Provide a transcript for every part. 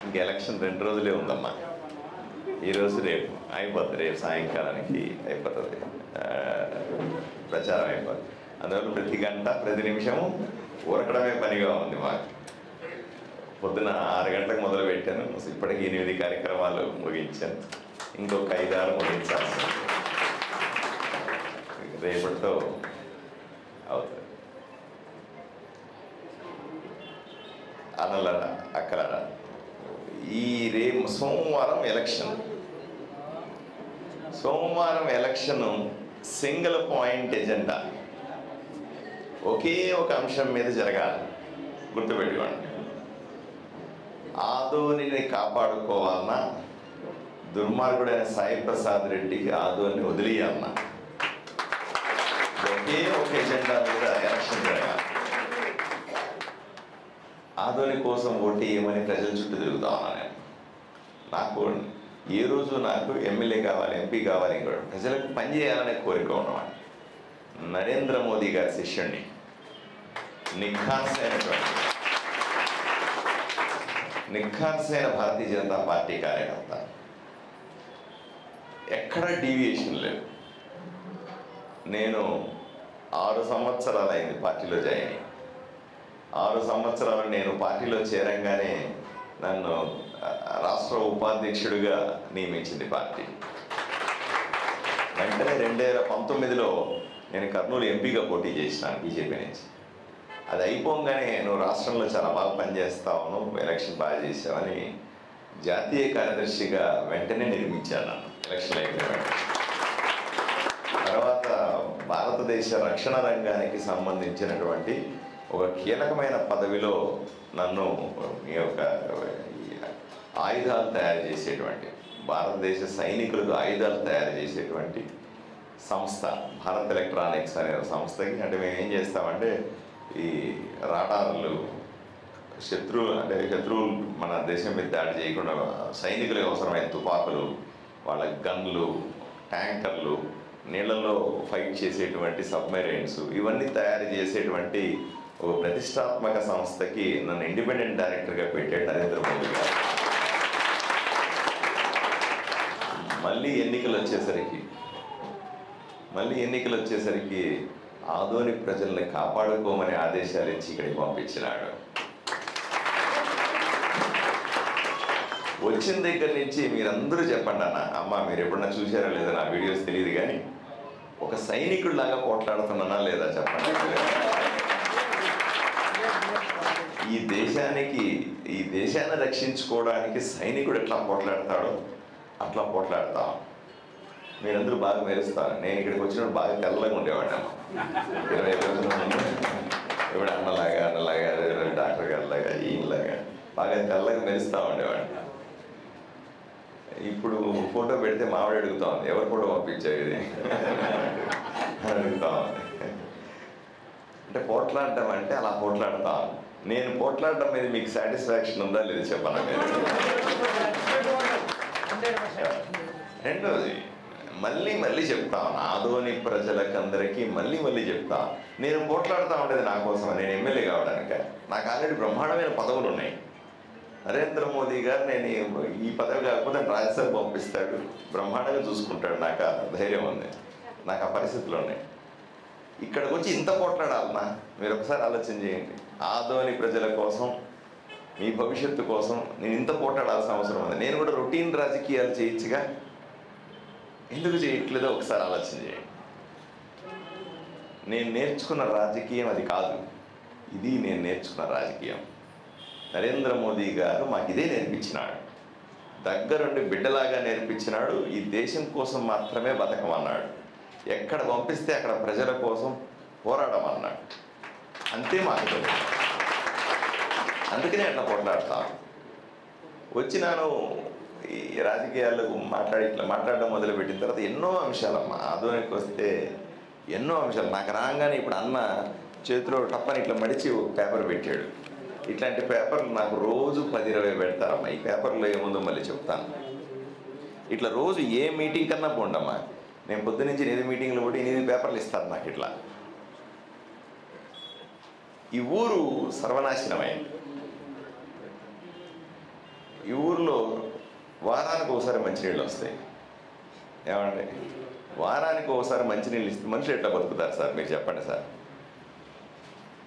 ఇంక ఎలక్షన్ 2 రోజులే ఉందమ్మా. ఈరోజు రేపు అయిపోతుంది, రేపు సాయంకాలానికి అయిపోతుంది, ప్రచారం అయిపోతుంది. అందువల్ల ప్రతి గంట ప్రతి నిమిషము ఊరకడమే పనిగా ఉంది మాకు. పొద్దున 6 గంటలకు మొదలు పెట్టాను, ఇప్పటికి 8 కార్యక్రమాలు ముగించాను, ఇంకొక 5-6 ముగించాను. రేపటితో అవుతుంది. అనలరా అక్కలరా ఈ రేపు సోమవారం ఎలక్షన్ సింగిల్ పాయింట్ ఎజెండా, ఒకే ఒక అంశం మీద జరగాలి. గుర్తుపెట్టుకోండి, ఆదోనిని కాపాడుకోవాలన్నా దుర్మార్గుడైన సాయి ప్రసాద్ రెడ్డికి ఆదోని వదిలేయాలన్నా ఒకే ఒక ఎజెండా మీద ఎలక్షన్ జరగాలి. ఆదోని కోసం ఓటు వేయమని ప్రజల చుట్టూ తిరుగుతా ఉన్నాను నేను. నాకు ఏ రోజు నాకు ఎమ్మెల్యే కావాలి, ఎంపీ కావాలి, ఇంకోటి ప్రజలకు పనిచేయాలనే కోరిక ఉన్నవాడు. నరేంద్ర మోదీ గారి శిష్యుణ్ణి, నిఖార్సైన భారతీయ జనతా పార్టీ కార్యకర్త. ఎక్కడ డీవియేషన్ లేదు. నేను 6 సంవత్సరాలు అయింది పార్టీలో జాయిన్ అయ్యి. 6 సంవత్సరాలు నేను పార్టీలో చేరంగానే నన్ను రాష్ట్ర ఉపాధ్యక్షుడిగా నియమించింది పార్టీ. వెంటనే 2019లో నేను కర్నూలు ఎంపీగా పోటీ చేసినాను బీజేపీ నుంచి. అది అయిపోగానే నువ్వు రాష్ట్రంలో చాలా బాగా పనిచేస్తావు, ఎలక్షన్ బాగా చేసావని జాతీయ కార్యదర్శిగా వెంటనే నిర్మించాను నన్ను ఎలక్షన్ అయిపోయిన. తర్వాత భారతదేశ రక్షణ రంగానికి సంబంధించినటువంటి ఒక కీలకమైన పదవిలో నన్ను ఈ యొక్క ఆయుధాలు తయారు చేసేటువంటి, భారతదేశ సైనికులకు ఆయుధాలు తయారు చేసేటువంటి సంస్థ భారత్ ఎలక్ట్రానిక్స్ అనే సంస్థకి, అంటే మేము ఏం చేస్తామంటే ఈ రాడార్లు శత్రువులు మన దేశం మీద దాడి చేయకుండా సైనికులకు అవసరమైన తుపాకులు, వాళ్ళ గన్లు, ట్యాంకర్లు, నీళ్ళల్లో ఫైట్ చేసేటువంటి సబ్మెరైన్స్, ఇవన్నీ తయారు చేసేటువంటి ఒక ప్రతిష్టాత్మక సంస్థకి నన్ను ఇండిపెండెంట్ డైరెక్టర్గా పెట్టాడు నరేంద్ర మోదీ గారు. మళ్ళీ ఎన్నికలు వచ్చేసరికి ఆదోని ప్రజల్ని కాపాడుకోమని ఆదేశాలు ఇచ్చి ఇక్కడికి పంపించినాడు. వచ్చిన దగ్గర నుంచి మీరందరూ చెప్పండి అమ్మ మీరు ఎప్పుడన్నా చూసారా లేదా, నా వీడియోస్ తెలియదు కానీ ఒక సైనికుడిలాగా పోట్లాడుతున్నానా లేదా చెప్పండి. ఈ దేశాన్ని రక్షించుకోవడానికి సైనికుడు ఎట్లా పోట్లాడతాడో అట్లా పోట్లాడతాం. మీరందరూ బాగా మెరుస్తారు. నేను ఇక్కడికి వచ్చినప్పుడు బాగా తెల్లగా ఉండేవాడిని. 20 రోజుల ముందు ఇప్పుడు అన్నలాగా డాక్టర్ గారిలాగా ఈయనలాగా బాగా తెల్లగా మెరుస్తూ ఉండేవాడిని. ఇప్పుడు ఫోటో పెడితే మావిడ అడుగుతా ఉంది, ఎవరు ఫోటో పంపించావు ఇది అడుగుతా ఉంది. అంటే పోట్లాడటం అంటే అలా పోట్లాడతా. నేను పోట్లాడటం మీద మీకు సాటిస్ఫాక్షన్ ఉందా లేదా చెప్పనా? మీరు రెండోది మళ్ళీ చెప్తాను, ఆదోని ప్రజలకందరికీ మళ్ళీ చెప్తాను, నేను పోట్లాడుతూ ఉండేది నా కోసం, నేను ఎమ్మెల్యే కావడానికి. నాకు ఆల్రెడీ బ్రహ్మాండమైన పదవులు ఉన్నాయి. నరేంద్ర మోదీ గారు నేను ఈ పదవి కాకపోతే రాజ్యసభ పంపిస్తాడు, బ్రహ్మాండంగా చూసుకుంటాడు, నాకు ఆ ధైర్యం ఉంది, నాకు ఆ పరిస్థితులు ఉన్నాయి. ఇక్కడికి వచ్చి ఇంత పోట్లాడాలన్నా మీరు ఒకసారి ఆలోచన చేయండి. ఆదోని ప్రజల కోసం, మీ భవిష్యత్తు కోసం నేను ఇంత పోట్లాడాల్సిన అవసరం ఉంది. నేను కూడా రొటీన్ రాజకీయాలు చేయొచ్చుగా, ఎందుకు చేయట్లేదో ఒకసారి ఆలోచన చేయండి. నేను నేర్చుకున్న రాజకీయం అది కాదు, ఇది నేను నేర్చుకున్న రాజకీయం. నరేంద్ర మోదీ గారు మాకు ఇదే నేర్పించినాడు, దగ్గరుండి బిడ్డలాగా నేర్పించినాడు. ఈ దేశం కోసం మాత్రమే బతకమన్నాడు, ఎక్కడ పంపిస్తే అక్కడ ప్రజల కోసం పోరాడమన్నాడు. అంతే మాకు తెలుసు. అందుకనే అట్లా పోట్లాడతాను. వచ్చినాను ఈ రాజకీయాల్లో మాట్లాడడం మొదలుపెట్టిన తర్వాత ఎన్నో అంశాలమ్మా. ఆదోనికి వస్తే ఎన్నో అంశాలు. నాకు రాగానే ఇప్పుడు అన్న చేతిలో టప్పని ఇట్లా మడిచి ఒక పేపర్ పెట్టాడు. ఇట్లాంటి పేపర్లు నాకు రోజు 10-20 పెడతారమ్మా. ఈ పేపర్లో ఏముందో మళ్ళీ చెప్తాను. ఇట్లా రోజు ఏ మీటింగ్ కన్నా పోండమ్మా. నేను పొద్దునుంచి 8 మీటింగ్లు కూడా 8 పేపర్లు ఇస్తాను నాకు. ఇట్లా ఈ ఊరు సర్వనాశనమైంది. ఈ వారానికి ఒకసారి మంచినీళ్ళు వస్తాయి. ఏమండి, వారానికి ఒకసారి మంచినీళ్ళు ఇస్తే మనుషులు ఎట్లా బతుకుతారు సార్? మీరు చెప్పండి సార్.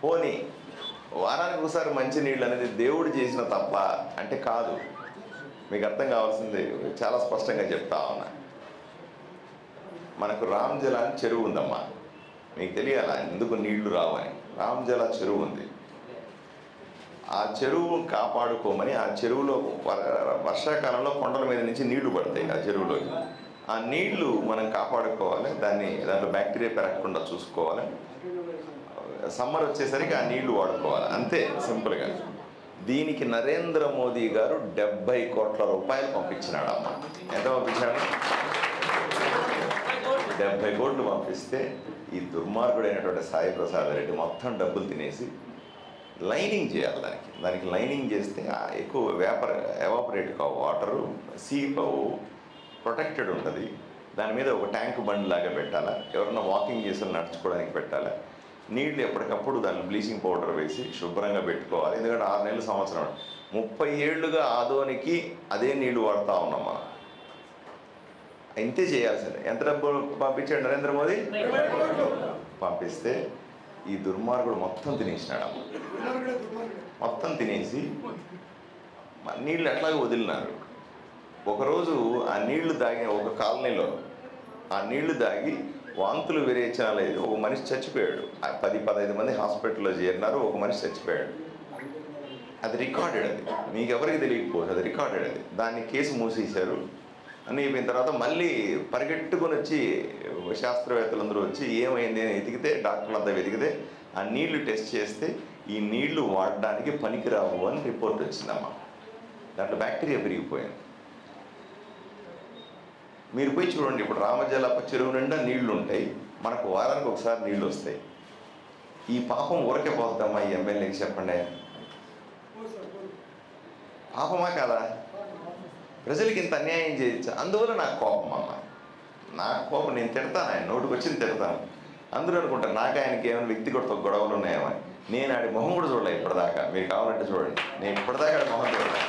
పోనీ వారానికి ఒకసారి మంచినీళ్ళు అనేది దేవుడు చేసిన తప్ప అంటే కాదు. మీకు అర్థం కావాల్సింది చాలా స్పష్టంగా చెప్తా ఉన్నా. మనకు రామ్జల అని చెరువు ఉందమ్మా. మీకు తెలియాలా ఎందుకు నీళ్లు రావని? రామ్జల చెరువు ఉంది. ఆ చెరువు కాపాడుకోమని, ఆ చెరువులో వర్షాకాలంలో కొండల మీద నుంచి నీళ్లు పడతాయి ఆ చెరువులోకి. ఆ నీళ్లు మనం కాపాడుకోవాలి, దాంట్లో బ్యాక్టీరియా పెరగకుండా చూసుకోవాలి. సమ్మర్ వచ్చేసరికి ఆ నీళ్లు వాడుకోవాలి, అంతే సింపుల్గా. దీనికి నరేంద్ర మోదీ గారు 70 కోట్ల రూపాయలు పంపించినాడు అమ్మ. ఎంత పంపించాడు? 70 కోట్లు పంపిస్తే ఈ దుర్మార్గుడైనటువంటి సాయి ప్రసాద్ రెడ్డి మొత్తం డబ్బులు తినేసి లైనింగ్ చేయాలి. దానికి లైనింగ్ చేస్తే ఎక్కువ ఎవాపరేట్ కావు వాటరు, సీప్ ప్రొటెక్టెడ్ ఉంటుంది. దాని మీద ఒక ట్యాంక్ బండ్ లాగా పెట్టాలా, ఎవరన్నా వాకింగ్ చేసి నడుచుకోవడానికి పెట్టాలా. నీళ్ళు ఎప్పటికప్పుడు దాన్ని బ్లీచింగ్ పౌడర్ వేసి శుభ్రంగా పెట్టుకోవాలి. ఎందుకంటే 6 నెలలు సంవత్సరం 30 ఏళ్ళుగా ఆదోనికి అదే నీళ్లు వాడుతూ ఉన్నాం మనం. ఇంతే చేయాల్సిందే. ఎంత డబ్బు పంపించాడు నరేంద్ర మోదీ? పంపిస్తే ఈ దుర్మార్గుడు మొత్తం తినేసినాడు. మొత్తం తినేసి నీళ్ళు ఎట్లాగో వదిలినారు. ఒకరోజు ఆ నీళ్లు దాగి ఒక కాలనీలో ఆ నీళ్లు దాగి వాంతులు విరేచనాలేదు, ఒక మనిషి చచ్చిపోయాడు. 10-15 మంది హాస్పిటల్లో చేరినారు, ఒక మనిషి చచ్చిపోయాడు. అది రికార్డెడ్. అది మీకు ఎవరికి తెలియకపోవచ్చు, అది రికార్డెడ్. అది దాన్ని కేసు మూసేశారు. అని అయిపోయిన తర్వాత మళ్ళీ పరిగెట్టుకొని వచ్చి శాస్త్రవేత్తలందరూ వచ్చి ఏమైంది అని వెతికితే, డాక్టర్లంతా వెతికితే ఆ నీళ్లు టెస్ట్ చేస్తే ఈ నీళ్లు వాడడానికి పనికిరావు అని రిపోర్ట్ వచ్చిందమ్మా. దాంట్లో బ్యాక్టీరియా పెరిగిపోయింది. మీరు పోయి చూడండి, ఇప్పుడు రామజలప చెరువు నిండా నీళ్లు ఉంటాయి, మనకు వారానికి ఒకసారి నీళ్లు వస్తాయి. ఈ పాపం ఊరకే పోతామా ఈ ఎమ్మెల్యేకి? చెప్పండి, పాపమా కాదా? ప్రజలకి ఇంత అన్యాయం చేయొచ్చా? అందువల్ల నాకు కోపం అమ్మ. నాకు కోపం, నేను తిడతాను, ఆయన నోటికి వచ్చింది తిడతాను. అందరూ అనుకుంటారు నాకు ఆయనకి ఏమైనా వ్యక్తిగత గొడవలు ఉన్నాయేమని. నేను ఆడి మొహం కూడా చూడలే ఇప్పటిదాకా. మీరు కావాలంటే చూడండి, నేను ఇప్పటిదాకా ఆడి మొహం చూడలే.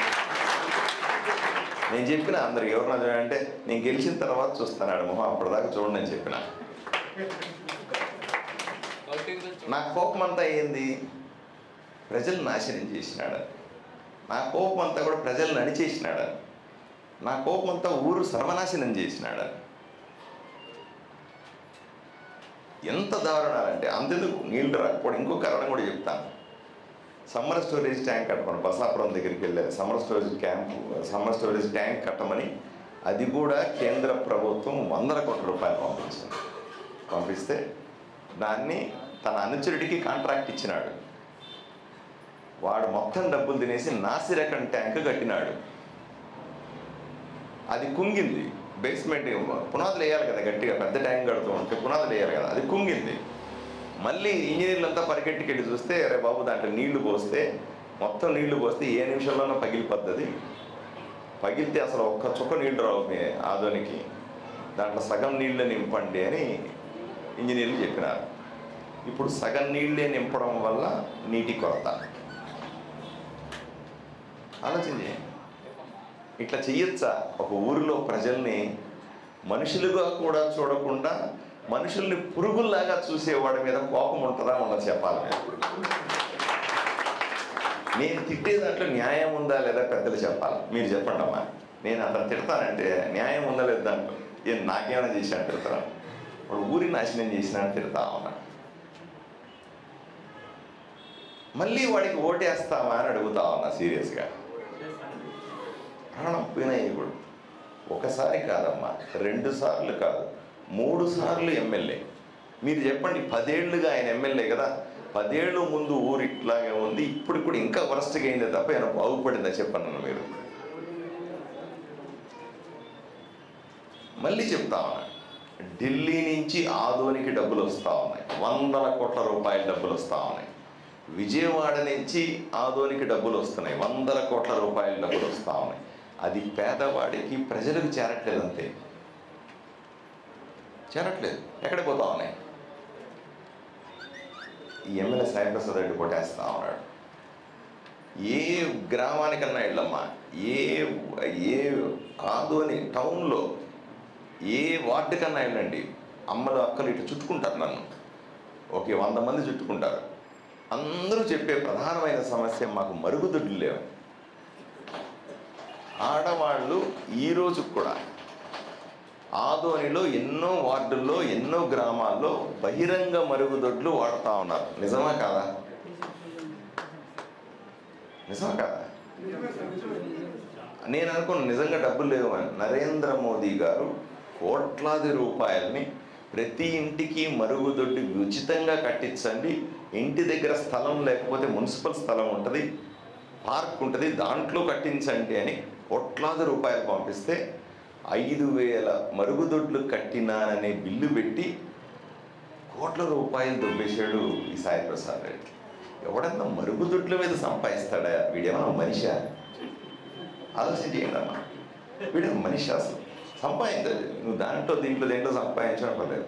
నేను చెప్పిన అందరికి ఎవరన్నా చూడంటే నేను గెలిచిన తర్వాత చూస్తాను ఆడి మొహం, అప్పటిదాకా చూడండి అని చెప్పిన. నా కోపం అంతా ఏంది? ప్రజలు నాశనం చేసినాడు. నా కోపం అంతా కూడా ప్రజలు నడిచేసినాడు. నా కోపం అంతా ఊరు సర్వనాశనం చేసినాడు. ఎంత దారుణాలంటే అంతెందుకు నీళ్ళు రాకపోవడం ఇంకో కారణం కూడా చెప్తాను. సమ్మర్ స్టోరేజ్ ట్యాంక్ కట్టమని బసాపురం దగ్గరికి వెళ్ళారు. సమ్మర్ స్టోరేజ్ ట్యాంక్ కట్టమని, అది కూడా కేంద్ర ప్రభుత్వం 100 కోట్ల రూపాయలు పంపిస్తే దాన్ని తన అనుచరుడికి కాంట్రాక్ట్ ఇచ్చినాడు. వాడు మొత్తం డబ్బులు తినేసి నాసిరకం ట్యాంక్ కట్టినాడు. అది కుంగింది. బేస్మెంట్ పునాదులు వేయాలి కదా, గట్టిగా పెద్ద ట్యాంక్ కడుతూ ఉంటే పునాదులు వేయాలి కదా, అది కుంగింది. మళ్ళీ ఇంజనీర్లంతా పరిగెట్టుకెళ్ళి చూస్తే, అరే బాబు దాంట్లో నీళ్లు పోస్తే, మొత్తం నీళ్లు పోస్తే ఏ నిమిషంలోనూ పగిలిపోద్ది. పగిలితే అసలు ఒక్క చుక్క నీళ్లు రావు మీ ఆదోనికి, దాంట్లో సగం నీళ్ళే నింపండి అని ఇంజనీర్లు చెప్పినారు. ఇప్పుడు సగం నీళ్ళే నింపడం వల్ల నీటి కొరత. ఆలోచించి ఇట్లా చెయ్యొచ్చా? ఒక ఊరిలో ప్రజల్ని మనుషులుగా కూడా చూడకుండా మనుషుల్ని పురుగుల్లాగా చూసేవాడి మీద కోపం ఉంటుందా? ఉండదు చెప్పాలి. నేను తిట్టే దాంట్లో న్యాయం ఉందా లేదా పెద్దలు చెప్పాలి. మీరు చెప్పండి అమ్మా. నేను అతను తిడతానంటే న్యాయం ఉందా లేదా దాంట్లో? ఏం నాకేమైనా చేసినా తిడతాను? వాడు ఊరి నాశనం చేసినా తిడతా ఉన్నా. మళ్ళీ వాడికి ఓటేస్తామా అని అడుగుతా ఉన్నా సీరియస్గా. ప్రాణం పోయినా ఇప్పుడు ఒకసారి కాదమ్మా, 2 సార్లు కాదు, 3 సార్లు ఎమ్మెల్యే. మీరు చెప్పండి, 10 ఏళ్ళుగా ఆయన ఎమ్మెల్యే కదా, 10 ఏళ్ళు ముందు ఊరు ఇట్లాగే ఉంది, ఇప్పుడు కూడా ఇంకా వరస్ట్గా అయిందే తప్ప ఏమైనా బాగుపడిందా చెప్పండి మీరు. మళ్ళీ చెప్తా ఉన్నా, ఢిల్లీ నుంచి ఆదోనికి డబ్బులు వస్తూ ఉన్నాయి, 100 కోట్ల రూపాయల డబ్బులు వస్తూ ఉన్నాయి. విజయవాడ నుంచి ఆదోనికి డబ్బులు వస్తున్నాయి, 100 కోట్ల రూపాయల డబ్బులు వస్తూ ఉన్నాయి. అది పేదవాడికి ప్రజలకు చేరట్లేదు, అంతే, చేరట్లేదు. ఎక్కడికి పోతా ఉన్నాయి? ఈ ఎమ్మెల్యే సాయి ప్రసాద్ రెడ్డి కొట్టేస్తా ఉన్నాడు. ఏ గ్రామానికన్నా వెళ్ళమ్మా, ఏ ఏ ఆదోని టౌన్లో ఏ వార్డు కన్నా వెళ్ళండి, అమ్మలు అక్కలు ఇటు చుట్టుకుంటారు నన్ను, ఒకే 100 మంది చుట్టుకుంటారు. అందరూ చెప్పే ప్రధానమైన సమస్య మాకు మరుగుదొడ్లు లేవు. ఆడవాళ్ళు ఈరోజు కూడా ఆదోనిలో ఎన్నో వార్డుల్లో ఎన్నో గ్రామాల్లో బహిరంగ మరుగుదొడ్లు వాడుతూ ఉన్నారు. నిజమా కాదా? నిజమా కాదా? నేను అనుకున్న నిజంగా డబ్బులు లేవు అని. నరేంద్ర మోదీ గారు కోట్లాది రూపాయలని ప్రతి ఇంటికి మరుగుదొడ్డి ఉచితంగా కట్టించండి, ఇంటి దగ్గర స్థలం లేకపోతే మున్సిపల్ స్థలం ఉంటుంది, పార్క్ ఉంటుంది, దాంట్లో కట్టించండి అని కోట్లాది రూపాయలు పంపిస్తే 5,000 మరుగుదొడ్లు కట్టినాననే బిల్లు పెట్టి కోట్ల రూపాయలు దొబ్బేశాడు ఈ సాయి ప్రసాద్ రెడ్డి. ఎవడన్నా మరుగుదొడ్ల మీద సంపాదిస్తాడా? వీడేమన్నా మనిషా? ఆలోచన చేయండి అమ్మా. వీడేమో మనిషి అసలు సంపాదించదు. నువ్వు దేంట్లో సంపాదించడం పర్లేదు.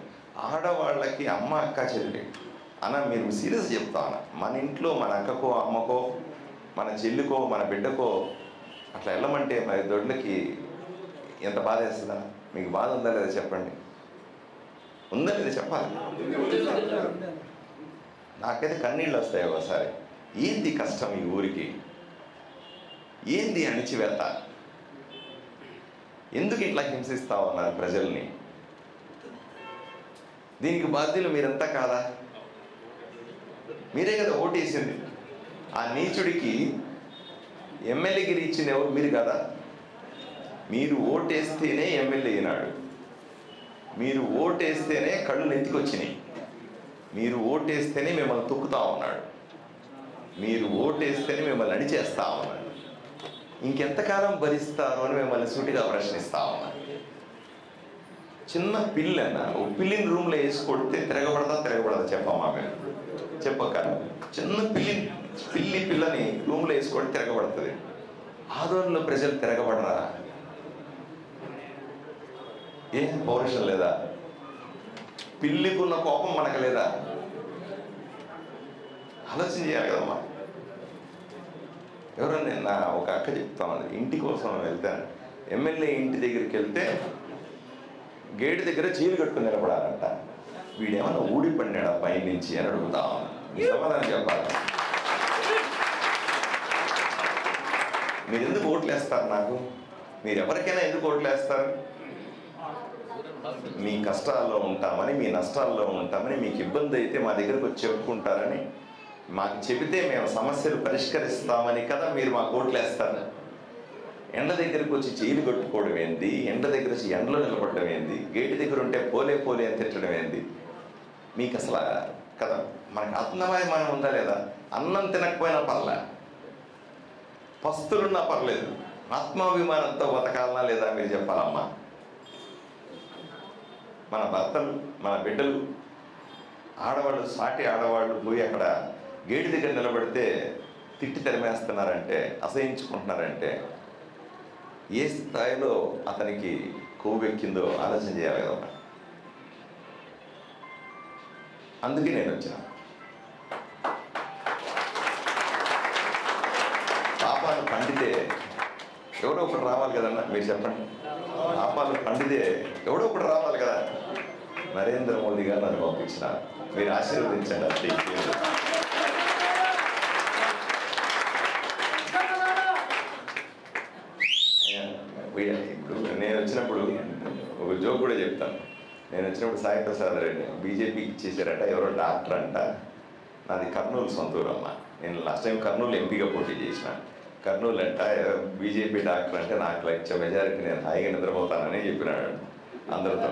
ఆడవాళ్ళకి అమ్మ అక్క చెల్లి అన్న, మీరు సీరియస్ చెప్తా అన్న, మన ఇంట్లో మన అక్కకో అమ్మకో మన చెల్లికో మన బిడ్డకో అట్లా వెళ్ళమంటే మరి దొడ్లకి ఎంత బాధ వేస్తుందా? మీకు బాధ ఉందా లేదా చెప్పండి. ఉందా లేదా చెప్పాలి. నాకైతే కన్నీళ్ళు వస్తాయి ఒకసారి. ఏంది కష్టం ఈ ఊరికి? ఏంది అణిచివేత? ఎందుకు ఇట్లా హింసిస్తా ఉన్నారు ప్రజల్ని? దీనికి బాధ్యులు మీరంతా కాదా? మీరే కదా ఓటేసింది. ఆ నీచుడికి ఎమ్మెల్యేగిరి ఇచ్చింది ఎవరు? మీరు కదా. మీరు ఓటేస్తేనే ఎమ్మెల్యే అయినాడు, మీరు ఓటేస్తేనే కళ్ళు నెత్తికొచ్చినాయి, మీరు ఓటేస్తేనే మిమ్మల్ని తొక్కుతా ఉన్నాడు, మీరు ఓటేస్తేనే మిమ్మల్ని అణిచేస్తా ఉన్నాడు. ఇంకెంతకాలం భరిస్తారు అని మిమ్మల్ని సూటిగా ప్రశ్నిస్తా ఉన్నాడు. చిన్న పిల్లన్న ఓ పిల్లిని రూమ్లో వేసి కొడితే తిరగబడదా చెప్పమ్మా? మేము చెప్పక చిన్న పిల్లని రూమ్లో వేసుకొని తిరగబడుతుంది. ఆదోళనలో ప్రజలు తిరగబడరా? ఏం పౌరుషం లేదా? పిల్లికున్న కోపం మనకు లేదా? ఆలోచన చేయాలి కదమ్మా. ఎవరన్నా నిన్న ఒక అక్క చెప్తా ఉంది, ఇంటి కోసం వెళ్తాను, ఎమ్మెల్యే ఇంటి దగ్గరికి వెళ్తే గేటు దగ్గర చీలు కట్టుకుని నిలబడాలంట. వీడేమన్నా ఊడిపడినాడా పై నుంచి అని అడుగుతా ఉన్నాను. సమాధానం చెప్పాలి. మీరు ఎందుకు ఓట్లేస్తారు నాకు? మీరు ఎవరికైనా ఎందుకు ఓట్లేస్తారు? మీ కష్టాల్లో ఉంటామని, మీ నష్టాల్లో ఉంటామని, మీకు ఇబ్బంది అయితే మా దగ్గరకు వచ్చి చెప్పుకుంటారని, మాకు చెబితే మేము సమస్యలు పరిష్కరిస్తామని కదా మీరు మాకు ఓట్లేస్తారు. ఎండ దగ్గరకు వచ్చి చేయిలు కట్టుకోవడం ఏంది? ఎండ దగ్గర వచ్చి ఎండలో నిలబడడం ఏంది? గేటు దగ్గర ఉంటే పోలే అని తిట్టడం ఏంది? మీకు అసలు కదా మనకు ఆత్మాభిమానం ఉందా లేదా? అన్నం తినకపోయినా పర్లే, పస్తులున్నా పర్లేదు, ఆత్మాభిమానంతో బతకాలనా లేదా మీరు చెప్పాలమ్మా. మన భర్తలు, మన బిడ్డలు, ఆడవాళ్ళు, సాటి ఆడవాళ్ళు పోయి అక్కడ గేటు దగ్గర నిలబడితే తిట్టి తరిమేస్తున్నారంటే, అసహించుకుంటున్నారంటే ఏ స్థాయిలో అతనికి కొవ్వెక్కిందో ఆలోచన చేయాలి కదా. అందుకే నేను వచ్చిన. పాపాలు పండితే ఎవడో ఒకటి రావాలి కదన్నా, మీరు చెప్పండి. పాపాలు పండితే ఎవడో ఒకటి రావాలి కదా. నరేంద్ర మోదీ గారు నన్ను పంపించిన, మీరు ఆశీర్వదించండి. అంతే. ఇప్పుడు నేను వచ్చినప్పుడు ఒక జోక్ కూడా చెప్తాను. నేను వచ్చినప్పుడు సాయి ప్రసాద్ రెడ్డి బీజేపీకి ఇచ్చేసారట, ఎవరో డాక్టర్ అంట. నాది కర్నూలు సొంతూరమ్మ. నేను లాస్ట్ టైం కర్నూలు ఎంపీగా పోటీ చేసిన. కర్నూలు అంట బీజేపీ డాక్టర్ అంటే నాకు లక్ష మెజారిటీ, నేను హాయిగా నిద్రపోతానని చెప్పినాడు అందరితో.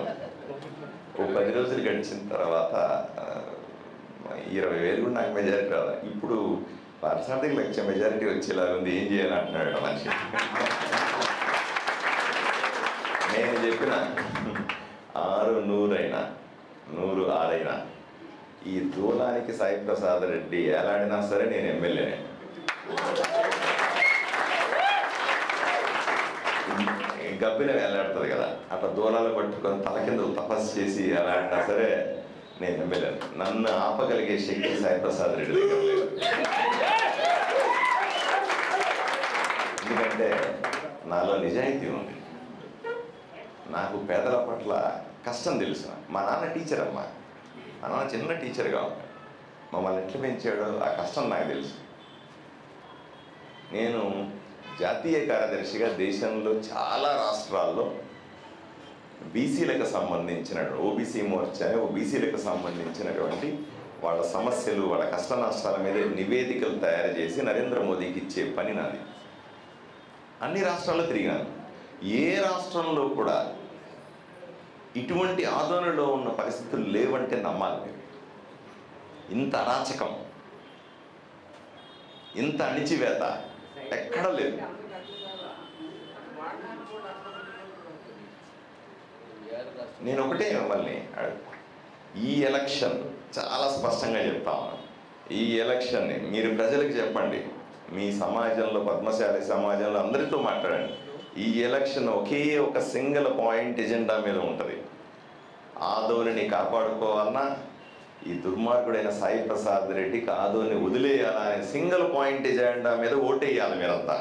ఒక 10 రోజులు గడిచిన తర్వాత 20,000 కూడా నాకు మెజారిటీ రావాలి. ఇప్పుడు పర్సెంట్కి లక్ష మెజారిటీ వచ్చేలాగా ఉంది, ఏం చేయాలి అంటున్నాడు మనిషి. నేను చెప్పిన 600 అయినా 100 ఆరైనా ఈ దూలానికి సాయి ప్రసాద్ రెడ్డి ఎలాడినా సరే నేను ఎమ్మెల్యేనే. గబ్బిన వేలాడుతుంది కదా, అట్లా దూలాలు పట్టుకొని తల కింద తపస్సు చేసి ఎలాడినా సరే నేను ఎమ్మెల్యే. నన్ను ఆపగలిగే శక్తి సాయి ప్రసాద్ రెడ్డి దగ్గర లేదు. ఎందుకంటే నాలో నిజాయితీ ఉంది. నాకు పేదల పట్ల కష్టం తెలుసు. మా నాన్న టీచర్ అమ్మా, మా నాన్న చిన్న టీచర్గా ఉన్నాడు. మమ్మల్ని ఎట్లా పెంచాడో ఆ కష్టం నాకు తెలుసు. నేను జాతీయ కార్యదర్శిగా దేశంలో చాలా రాష్ట్రాల్లో బీసీలకు సంబంధించిన ఓబీసీ మోర్చా ఓబీసీలకు సంబంధించినటువంటి వాళ్ళ సమస్యలు, వాళ్ళ కష్ట నష్టాల మీద నివేదికలు తయారు చేసి నరేంద్ర మోదీకి ఇచ్చే పని నాది. అన్ని రాష్ట్రాల్లో తిరిగాను. ఏ రాష్ట్రంలో కూడా ఇటువంటి ఆందోళనలో ఉన్న పరిస్థితులు లేవంటే నమ్మాలి మీరు. ఇంత అరాచకం, ఇంత అణిచివేత ఎక్కడ లేదు. నేను ఒకటే మిమ్మల్ని ఈ ఎలక్షన్ చాలా స్పష్టంగా చెప్తా ఉన్నాను. ఈ ఎలక్షన్ని మీరు ప్రజలకు చెప్పండి. మీ సమాజంలో, పద్మశాలి సమాజంలో అందరితో మాట్లాడండి. ఈ ఎలక్షన్ ఒకే ఒక సింగిల్ పాయింట్ ఎజెండా మీద ఉంటుంది. ఆదోనిని కాపాడుకోవాలన్నా, ఈ దుర్మార్గుడైన సాయి ప్రసాద్ రెడ్డికి ఆదోని వదిలేయాలా అనే సింగిల్ పాయింట్ ఎజెండా మీద ఓటేయాలి. మీరంతా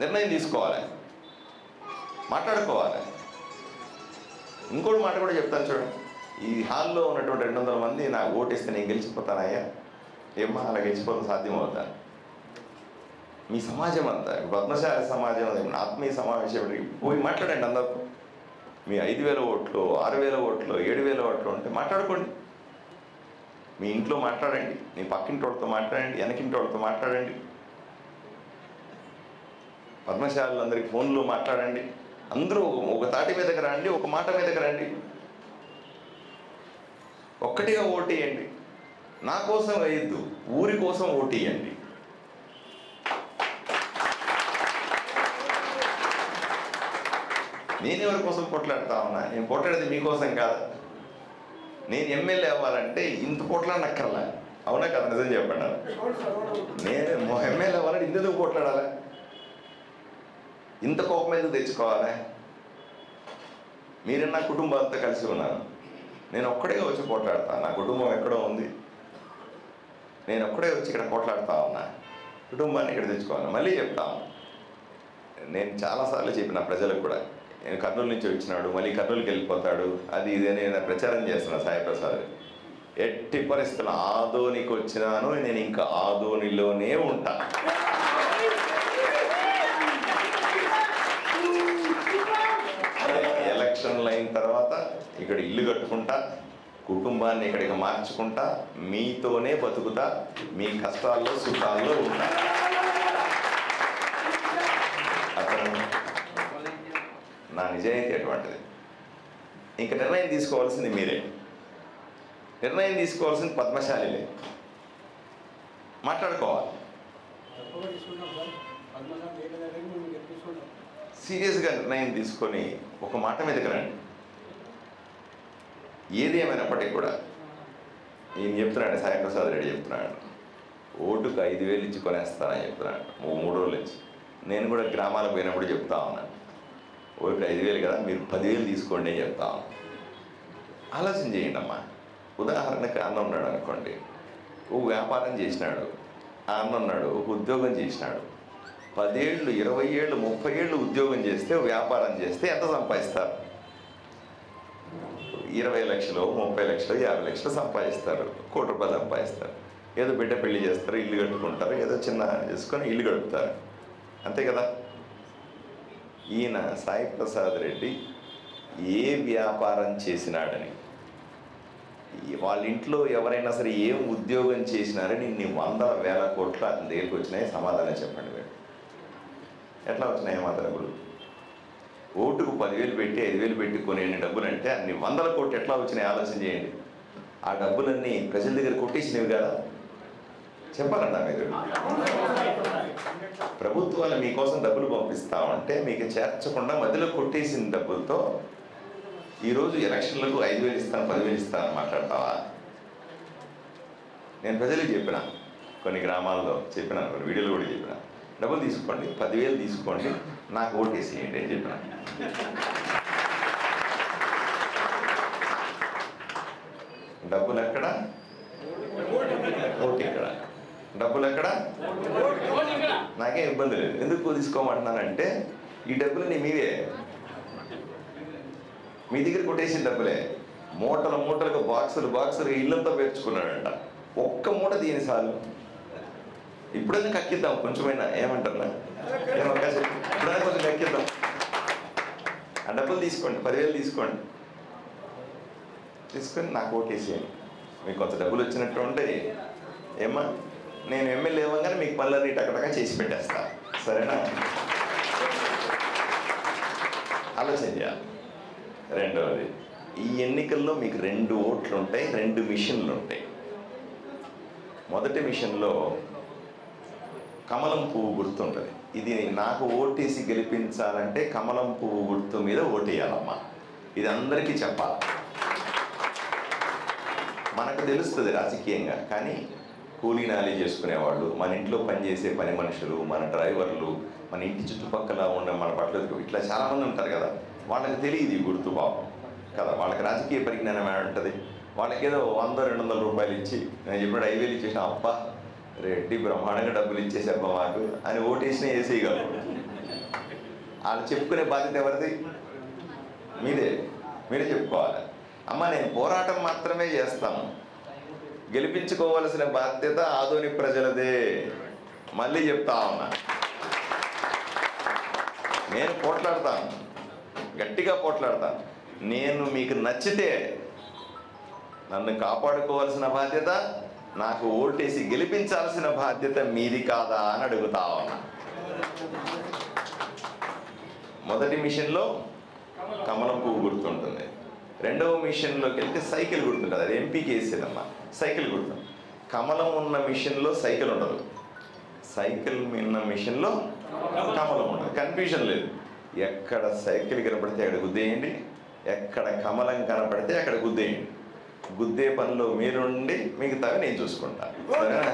నిర్ణయం తీసుకోవాలి, మాట్లాడుకోవాలి. ఇంకోటి మాట కూడా చెప్తాను చూడండి. ఈ హాల్లో ఉన్నటువంటి 200 మంది నాకు ఓటేస్తే నేను గెలిచిపోతానయ్యా, ఏమ్మా అలా గెలిచిపోతే సాధ్యమవుతా? మీ సమాజం అంతా, పద్మశాలి సమాజం, ఆత్మీయ సమావేశం పోయి మాట్లాడండి. అందరూ మీ 5,000 ఓట్లు, 6,000 ఓట్లు, 7,000 ఓట్లు ఉంటే మాట్లాడుకోండి. మీ ఇంట్లో మాట్లాడండి, మీ పక్కింటి వాళ్ళతో మాట్లాడండి, వెనకింటి వాళ్ళతో మాట్లాడండి, పద్మశాలందరికీ ఫోన్లో మాట్లాడండి. అందరూ ఒక తాటి మీదకి రండి, ఒక మాట మీదకి రండి, ఒక్కటిగా ఓటేయండి. నా కోసం వేయద్దు, ఊరి కోసం ఓటేయండి. నేను ఎవరి కోసం పోట్లాడుతా ఉన్నా? నేను పోట్లాడేది మీకోసం కాదు. నేను ఎమ్మెల్యే అవ్వాలంటే ఇంత పోట్లాడనక్కర్లా, అవునా కదా? నిజం చెప్పండి. నేను ఎమ్మెల్యే అవ్వాలంటే ఇందుకు పోట్లాడాలా? ఇంత కోపం ఎందుకు తెచ్చుకోవాలి? మీరు నా కుటుంబాలతో కలిసి ఉన్నారు. నేను ఒక్కడే వచ్చి పోట్లాడతా. నా కుటుంబం ఎక్కడో ఉంది, నేను ఒక్కడే వచ్చి ఇక్కడ పోట్లాడుతా ఉన్నా. కుటుంబాన్ని ఇక్కడ తెచ్చుకోవాలి. మళ్ళీ చెప్తాను, నేను చాలాసార్లు చెప్పిన ప్రజలకు కూడా, నేను కర్నూలు నుంచి వచ్చినాడు, మళ్ళీ కర్నూలుకి వెళ్ళిపోతాడు, అది ఇది అని నేను ప్రచారం చేస్తున్నా. సాయి ప్రసాద్ ఎట్టి పరిస్థితుల్లో ఆదోనికి వచ్చినాను, నేను ఇంకా ఆదోనిలోనే ఉంటా. ఎలక్షన్లు అయిన తర్వాత ఇక్కడ ఇల్లు కట్టుకుంటా, కుటుంబాన్ని ఇక్కడికి మార్చుకుంటా, మీతోనే బతుకుతా, మీ కష్టాల్లో సుఖాల్లో ఉంటా. అతను నా నిజాయితీ అటువంటిది. ఇంక నిర్ణయం తీసుకోవాల్సింది మీరే, నిర్ణయం తీసుకోవాల్సింది పద్మశాలిలే. మాట్లాడుకోవాలి, సీరియస్గా నిర్ణయం తీసుకొని ఒక మాట మీదకి రండి. ఏది ఏమైనప్పటికీ కూడా ఈయన చెప్తున్నాడు, సాయి ప్రసాద్ రెడ్డి చెప్తున్నాడు, ఓటుకు 5,000 ఇచ్చి కొనేస్తానని చెప్తున్నాడు 3 రోజుల నుంచి. నేను కూడా గ్రామాలకు పోయినప్పుడు చెప్తా ఉన్నాను, ఓటుకు 5,000 కదా, మీరు 10,000 తీసుకోండి అని చెప్తా ఉన్నాను. ఆలోచన చేయండి అమ్మా. ఉదాహరణకు అన్న ఉన్నాడు అనుకోండి, ఓ వ్యాపారం చేసినాడు, ఆ అన్న ఉన్నాడు, ఒక ఉద్యోగం చేసినాడు. 10 ఏళ్ళు, 20 ఏళ్ళు, 30 ఏళ్ళు ఉద్యోగం చేస్తే, వ్యాపారం చేస్తే ఎంత సంపాదిస్తారు? 20 లక్షలు, 30 లక్షలు, 50 లక్షలు సంపాదిస్తారు, ₹1 కోటి సంపాదిస్తారు. ఏదో బిడ్డ పెళ్లి చేస్తారు, ఇల్లు కట్టుకుంటారు, ఏదో చిన్న చేసుకొని ఇల్లు గడుపుతారు, అంతే కదా. ఈయన సాయి ప్రసాద్ రెడ్డి ఏ వ్యాపారం చేసినాడని, వాళ్ళ ఇంట్లో ఎవరైనా సరే ఏం ఉద్యోగం చేసినారని ఇన్ని 100,000 కోట్లు అతని దగ్గరికి వచ్చినాయి? సమాధానం చెప్పండి. మీరు ఎట్లా వచ్చినాయి మా డబ్బులు? ఓటుకు 10,000 పెట్టి 5,000 పెట్టి కొనే డబ్బులు అంటే అన్ని 100 కోట్లు ఎట్లా వచ్చినాయి? ఆలోచన చేయండి. ఆ డబ్బులన్నీ ప్రజల దగ్గర కొట్టేసినవి కదా, చెప్పాలన్నా మీరు. ప్రభుత్వాలు మీకోసం డబ్బులు పంపిస్తామంటే మీకు చేర్చకుండా మధ్యలో కొట్టేసిన డబ్బులతో ఈరోజు ఎలక్షన్లకు 5,000 ఇస్తాను, 10,000 ఇస్తాను మాట్లాడతావా? నేను ప్రజలకు చెప్పిన, కొన్ని గ్రామాల్లో చెప్పిన, కొన్ని వీడియోలు కూడా చెప్పిన, డబ్బులు తీసుకోండి, 10,000 తీసుకోండి, నాకు ఓటేసేయండి అని చెప్పిన. డబ్బులు ఎక్కడ, ఓటు ఎక్కడ? డబ్బులు ఎక్కడ? నాకేం ఇబ్బంది లేదు. ఎందుకు తీసుకోమంటున్నానంటే ఈ డబ్బులు మీవే, మీ దగ్గర కొట్టేసిన డబ్బులే. మూటలు మూటలకు బాక్సులు ఇల్లంతా పేర్చుకున్నాడంట. ఒక్క మూట తీయని చాలు. ఇప్పుడైనా కక్కిద్దాం కొంచెమైనా, ఏమంటారు? ఇప్పుడైనా కొంచెం కక్కిద్దాం. ఆ డబ్బులు తీసుకోండి, 10,000 తీసుకోండి, తీసుకొని నాకు ఓటేసేయండి. మీకు కొంత డబ్బులు వచ్చినట్టు ఉంటాయి. ఏమ్మా, నేను ఎమ్మెల్యే ఇవ్వగానే మీకు పనులన్నీ టకటగా చేసి పెట్టేస్తా, సరేనా? ఆలోచన చేయాలి. రెండవది, ఈ ఎన్నికల్లో మీకు 2 ఓట్లు ఉంటాయి, 2 మిషన్లు ఉంటాయి. మొదటి మిషన్లో కమలం పువ్వు గుర్తు ఉంటుంది. ఇది నాకు ఓటేసి గెలిపించాలంటే కమలం పువ్వు గుర్తు మీద ఓటేయాలమ్మా. ఇది అందరికీ చెప్పాలి. మనకు తెలుస్తుంది రాజకీయంగా, కానీ కూలీనాలి చేసుకునేవాళ్ళు, మన ఇంట్లో పనిచేసే పని మనుషులు, మన డ్రైవర్లు, మన ఇంటి చుట్టుపక్కల ఉన్న మన బట్టలు ఇట్లా చాలామంది ఉంటారు కదా, వాళ్ళకి తెలియదు ఈ గుర్తు పాపం కదా. వాళ్ళకి రాజకీయ పరిజ్ఞానం ఏమంటుంది? వాళ్ళకేదో 100-200 రూపాయలు ఇచ్చి, నేను చెప్పినప్పుడు 5,000 ఇచ్చేసిన, అబ్బా రెడ్డి బ్రహ్మాండంగా డబ్బులు ఇచ్చేసాబ్బా మాకు అని ఓటేసినా వేసేయగలరు. వాళ్ళు చెప్పుకునే బాధ్యత ఎవరిది? మీరే చెప్పుకోవాలి. అమ్మ, నేను పోరాటం మాత్రమే చేస్తాను, గెలిపించుకోవాల్సిన బాధ్యత ఆదోని ప్రజలదే. మళ్ళీ చెప్తా ఉన్నా, నేను పోట్లాడతాను, గట్టిగా పోట్లాడతాను. నేను మీకు నచ్చితే నన్ను కాపాడుకోవాల్సిన బాధ్యత, నాకు ఓటేసి గెలిపించాల్సిన బాధ్యత మీది కాదా అని అడుగుతా ఉన్నా. మొదటి మిషన్లో కమలం పువ్వు గుర్తుంటుంది. రెండవ మిషన్లోకి వెళ్తే సైకిల్ గుర్తుంటుంది. అది ఎంపీకి వేసేదమ్మా, సైకిల్ గుర్తు. కమలం ఉన్న మిషన్లో సైకిల్ ఉండదు, సైకిల్ ఉన్న మిషన్లో కమలం ఉండదు. కన్ఫ్యూజన్ లేదు. ఎక్కడ సైకిల్ కనపడితే అక్కడ గుద్దేయండి, ఎక్కడ కమలం కనపడితే అక్కడ గుద్దేయండి. గుద్దే పనిలో మీరుండి మిగతావి నేను చూసుకుంటాను, సరేనా?